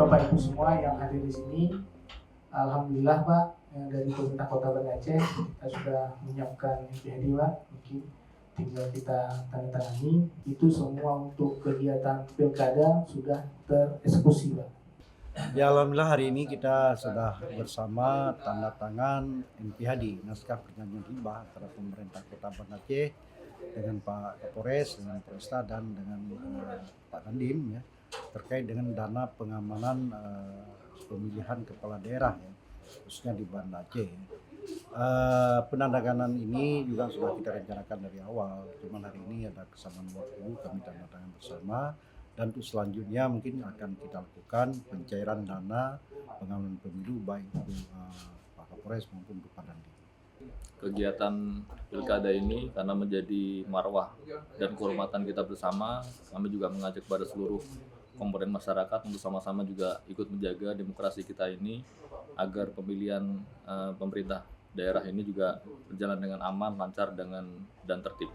Bapak Ibu semua yang hadir di sini. Alhamdulillah Pak, dari pemerintah Kota Banda Aceh kita sudah menyiapkan MPHD Pak. Mungkin tinggal kita tandatangani. Itu semua untuk kegiatan pilkada sudah tereksekusi Pak. Ya, alhamdulillah hari ini kita sudah bersama tanda tangan MPHD, naskah perjanjian hibah antara pemerintah Kota Banda Aceh dengan Pak Kapolres, dengan Polresta dan dengan Pak Dandim ya, terkait dengan dana pengamanan pemilihan kepala daerah ya, khususnya di Banda Aceh. Penandatanganan ini juga sudah kita rencanakan dari awal, cuman hari ini ada kesamaan waktu kami tanda tangan bersama. Dan untuk selanjutnya mungkin akan kita lakukan pencairan dana pengamanan pemilu baik untuk Pak Kapolres maupun untuk Pak Dandim. Kegiatan pilkada ini karena menjadi marwah dan kehormatan kita bersama, kami juga mengajak kepada seluruh komponen masyarakat untuk sama-sama juga ikut menjaga demokrasi kita ini agar pemilihan pemerintah daerah ini juga berjalan dengan aman, lancar, dan tertib.